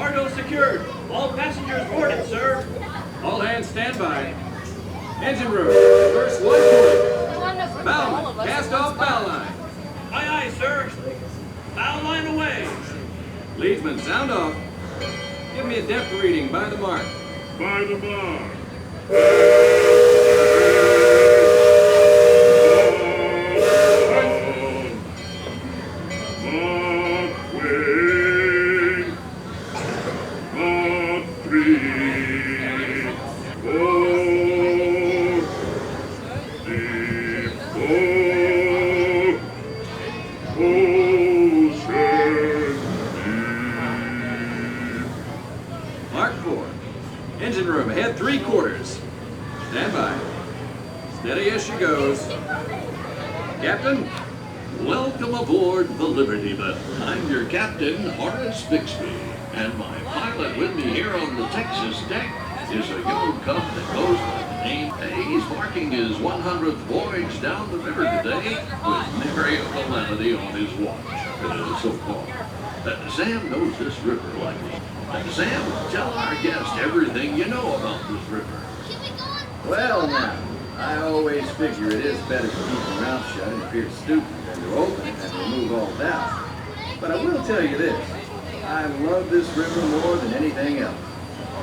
Cargo secured. All passengers boarded, sir. All hands stand by. Engine room, reverse 140. Bowman, cast off bow line. Aye, aye, sir. Bow line away. Leadsman, sound off. Give me a depth reading by the mark. By the mark. Mark 4. Engine room, ahead 3/4. Stand by. Steady as she goes. Captain? Welcome aboard the Liberty Bell. I'm your captain, Horace Bixby, and my pilot with me here on the Texas deck is a young cub that goes by the name. He's marking his 100th voyage down the river today with nary a calamity on his watch so far. Sam knows this river like me. Sam, tell our guest everything you know about this river. Well now, I always figure it is better to keep your mouth shut and appear stupid than to open it and remove all doubt. But I will tell you this, I love this river more than anything else.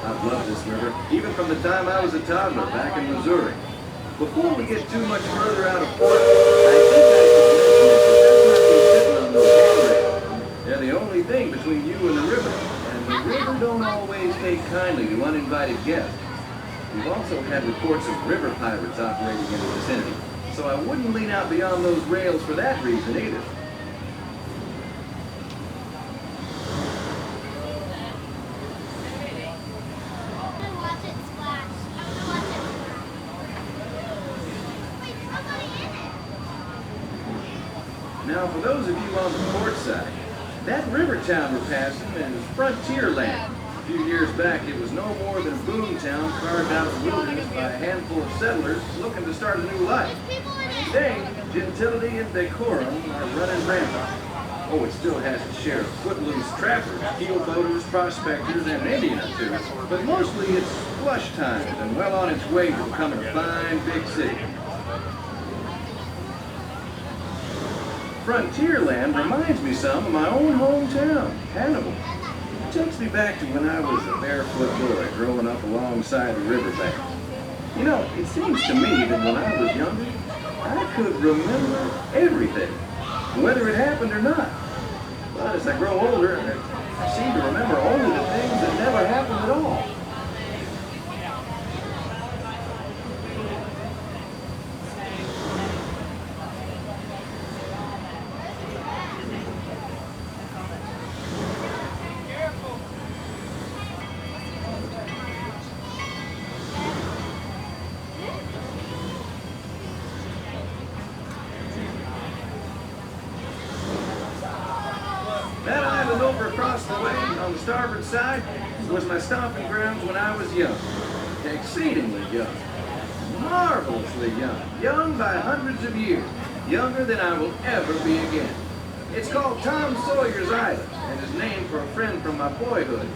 I've loved this river, even from the time I was a toddler back in Missouri. Before we get too much further out of port, I think I should mention that you best not be sitting on those handrails. They're the only thing between you and the river, and the river don't always take kindly to uninvited guests. We've also had reports of river pirates operating in the vicinity, so I wouldn't lean out beyond those rails for that reason either. Now, for those of you on the port side, that river town we're passing is frontier land. A few years back, it was no more than a boom town carved out of the wilderness by a handful of settlers looking to start a new life. Today, gentility and decorum are running rampant. Oh, it still has its share of footloose trappers, keel boaters, prospectors, and an Indian or two, but mostly it's flush times and well on its way to becoming a fine big city. Frontierland reminds me some of my own hometown, Hannibal. It takes me back to when I was a barefoot boy growing up alongside the riverbank. You know, it seems to me that when I was younger, I could remember everything, whether it happened or not. But as I grow older, I seem to remember only the things that never happened at all. That island over across the way on the starboard side was my stomping grounds when I was young. Exceedingly young. Marvelously young. Young by hundreds of years. Younger than I will ever be again. It's called Tom Sawyer's Island and is named for a friend from my boyhood.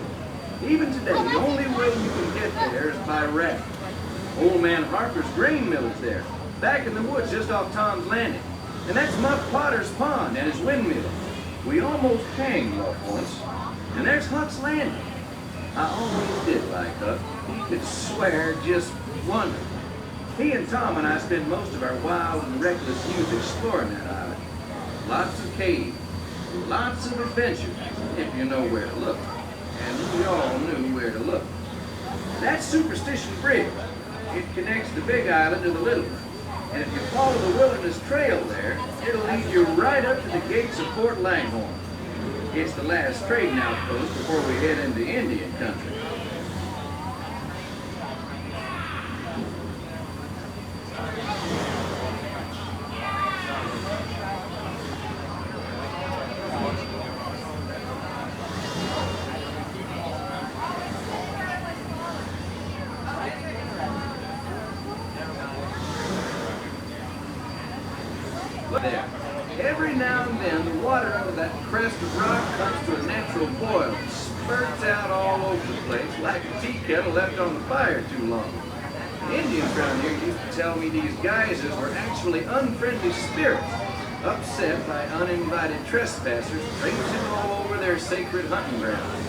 Even today, the only way you can get there is by raft. Old man Harper's grain mill is there, back in the woods just off Tom's Landing. And that's Muff Potter's pond and his windmill. We almost hanged Muff once. And there's Huck's Landing. I always did like Huck. He could swear just wonderful. He and Tom and I spent most of our wild and reckless youth exploring that island. Lots of caves, lots of adventures, if you know where to look. And we all knew where to look. That's Superstition Bridge. It connects the Big Island to the Little one. And if you follow the Wilderness Trail there, it'll lead you right up to the gates of Fort Langhorne. It's the last trading outpost before we head into Indian country. There. Every now and then, the water under that crest of rock comes to a natural boil and Birds out all over the place, like a tea kettle left on the fire too long. The Indians around here used to tell me these geysers were actually unfriendly spirits, upset by uninvited trespassers traipsing all over their sacred hunting grounds.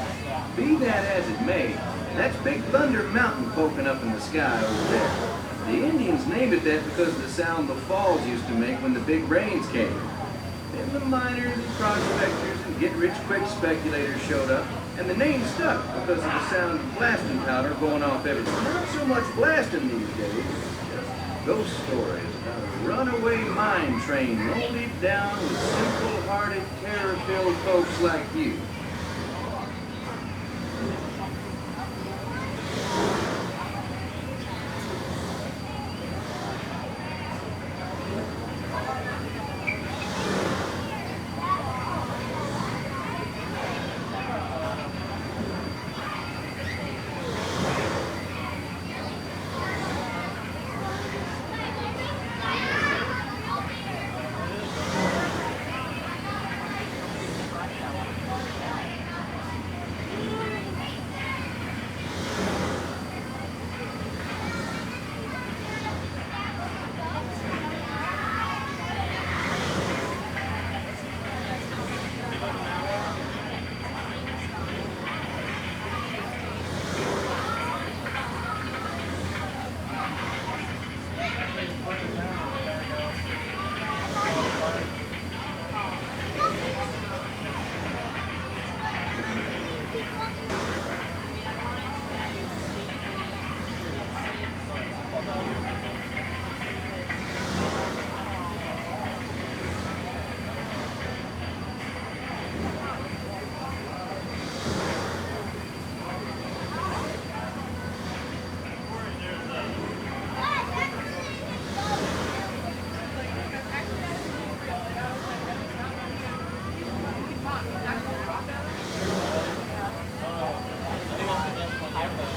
Be that as it may, that's Big Thunder Mountain poking up in the sky over there. The Indians named it that because of the sound the falls used to make when the big rains came. Then the miners and prospectors and get-rich-quick speculators showed up, and the name stuck because of the sound of blasting powder going off everywhere. Not so much blasting these days, just ghost stories about a runaway mine train loaded down with simple-hearted, terror-filled folks like you.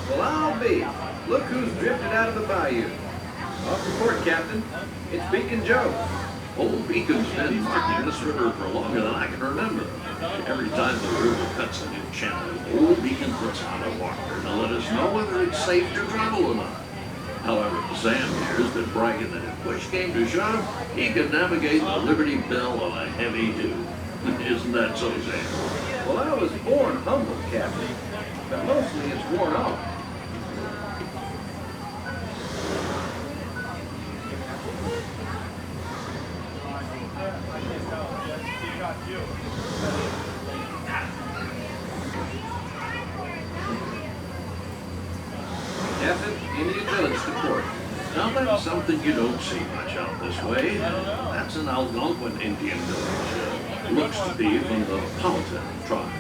Well, I'll be. Look who's drifted out of the bayou. Off report, Captain. It's Beacon Joe. Old Beacon's been marking this river for longer than I can remember. Every time the river cuts a new channel, Old Beacon puts out a marker to let us know whether it's safe to travel or not. However, Sam here's been bragging that if push came to shove, he could navigate the Liberty Bell on a heavy dew. Isn't that so, Sam? Well, I was born humble, Captain, but mostly it's worn off. Captain, Indian Village to port. Now that's something you don't see much out this way. That's an Algonquin Indian village. Looks to be from the Powhatan tribe.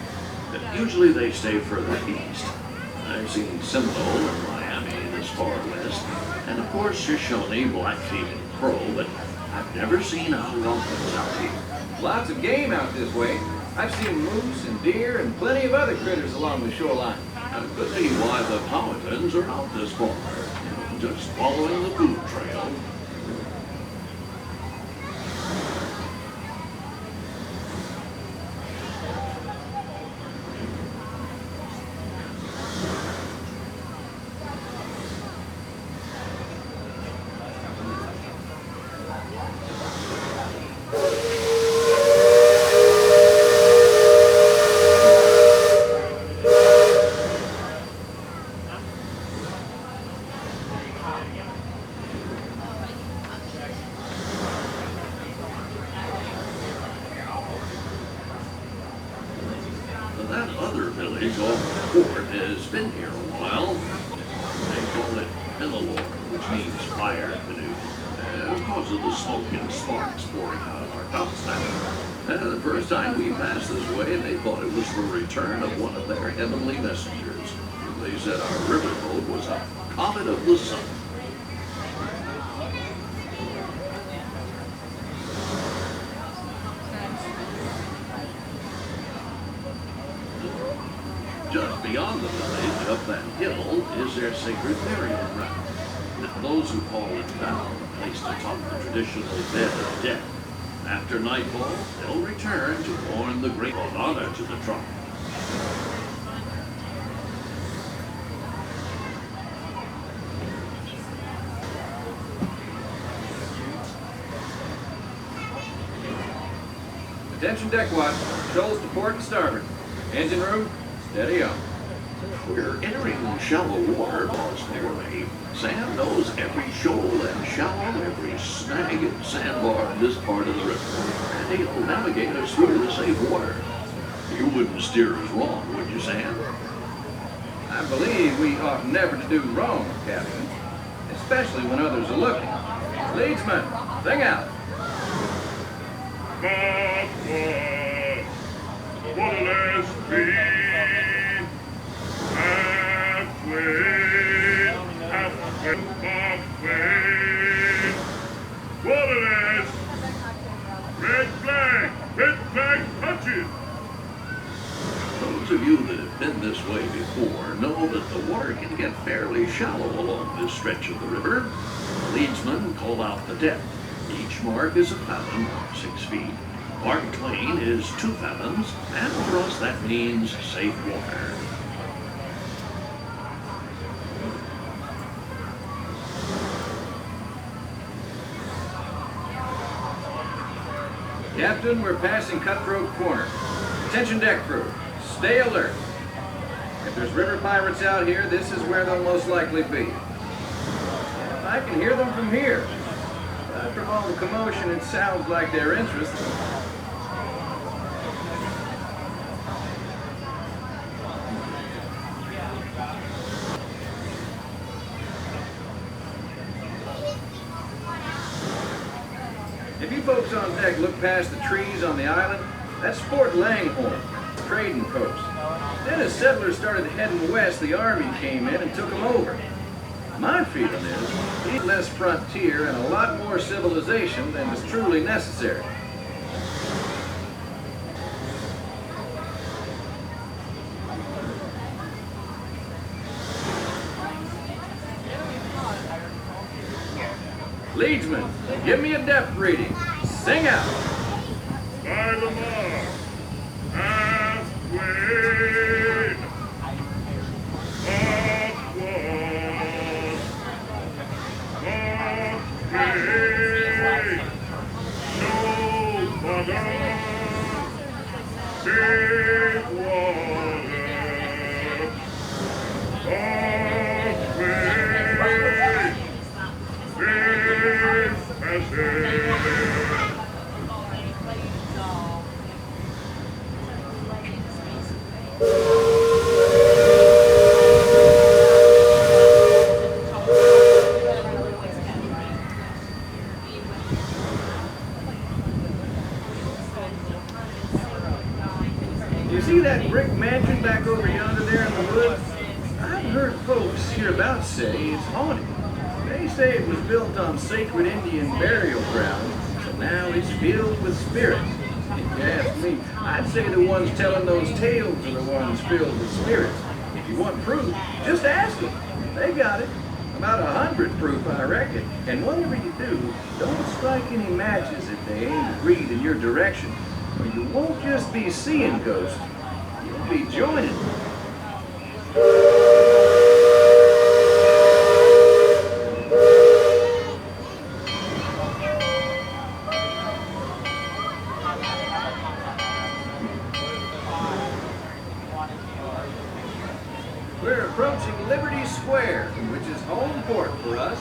Usually they stay further east. I've seen Seminole and Miami this far west, and of course Shoshone, Blackfeet, and Crow, but I've never seen Algonquins out here. Lots of game out this way. I've seen moose and deer and plenty of other critters along the shoreline. Could be why the Powhatans are out this far, just following the food trail. That other village off the port has been here a while. They call it Penelor, which means fire canoe, because of the smoke and sparks pouring out of our topside. The first time we passed this way, they thought it was the return of one of their heavenly messengers. They said our riverboat was a comet of the sun. Just beyond the village, up that hill, is their sacred burial ground. Now, those who fall in battle are placed atop the traditional bed of death. After nightfall, they'll return to mourn the great honor to the tribe. Attention deck watch. Shoals to port and starboard. Engine room, steady on. We're entering shallow water, boss clearly. Sam knows every shoal and shallow, every snag and sandbar in this part of the river, and he'll navigate us through the safe water. You wouldn't steer us wrong, would you, Sam? I believe we ought never to do wrong, Captain, especially when others are looking. Leadsman, sing out. What it has been, halfway, what it is, red flag touches. Those of you that have been this way before know that the water can get fairly shallow along this stretch of the river. The leadsmen call out the depth. Each mark is a fathom, 6 feet. Mark twain is 2 fathoms, and for us that means safe water. Captain, we're passing Cutthroat Corner. Attention deck crew, stay alert. If there's river pirates out here, this is where they'll most likely be. I can hear them from here. But from all the commotion, it sounds like they're interested. If you folks on deck look past the trees on the island, that's Fort Langhorne, trading post. Then as settlers started heading west, the army came in and took them over. My feeling is, it's less frontier and a lot more civilization than was truly necessary. Leadsman, give me a depth reading. Sing out. By the mark, halfway, upward, no bottom, safe water, You see that brick mansion back over yonder there in the woods? I've heard folks hereabouts say it's haunted. They say it was built on sacred Indian burial ground, so now it's filled with spirits. If you ask me, I'd say the ones telling those tales are the ones filled with spirits. If you want proof, just ask them. They got it. About 100 proof, I reckon. And whatever you do, don't strike any matches if they aim to read in your direction. Or you won't just be seeing ghosts, you'll be joining them. We're approaching Liberty Square, which is home port for us.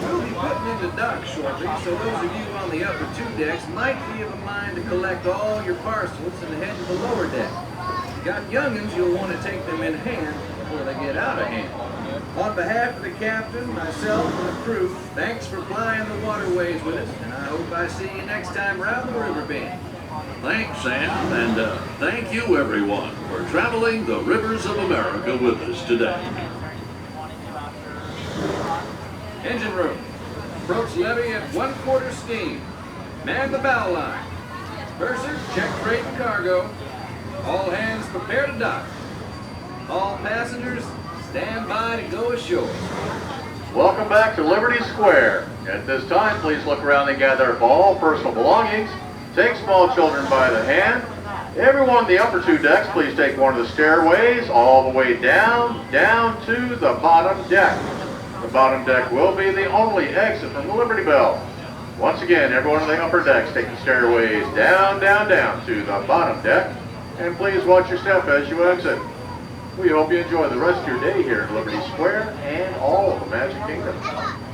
We'll be putting into dock shortly, so those of you on the upper 2 decks might be of a mind to collect all your parcels and head to the lower deck. If you got young'uns, you'll want to take them in hand before they get out of hand. On behalf of the captain, myself, and the crew, thanks for flying the waterways with us, and I hope I see you next time around the river bend. Thanks, Sam, and thank you, everyone, for traveling the rivers of America with us today. Engine room. Approach levee at 1/4 steam. Man the bow line. Purser, check freight and cargo. All hands prepare to dock. All passengers, stand by to go ashore. Welcome back to Liberty Square. At this time, please look around and gather up all personal belongings. Take small children by the hand. Everyone in the upper 2 decks, please take one of the stairways all the way down to the bottom deck. The bottom deck will be the only exit from the Liberty Bell. Once again, everyone on the upper decks, take the stairways down, down, down to the bottom deck, and please watch your step as you exit. We hope you enjoy the rest of your day here at Liberty Square and all of the Magic Kingdom.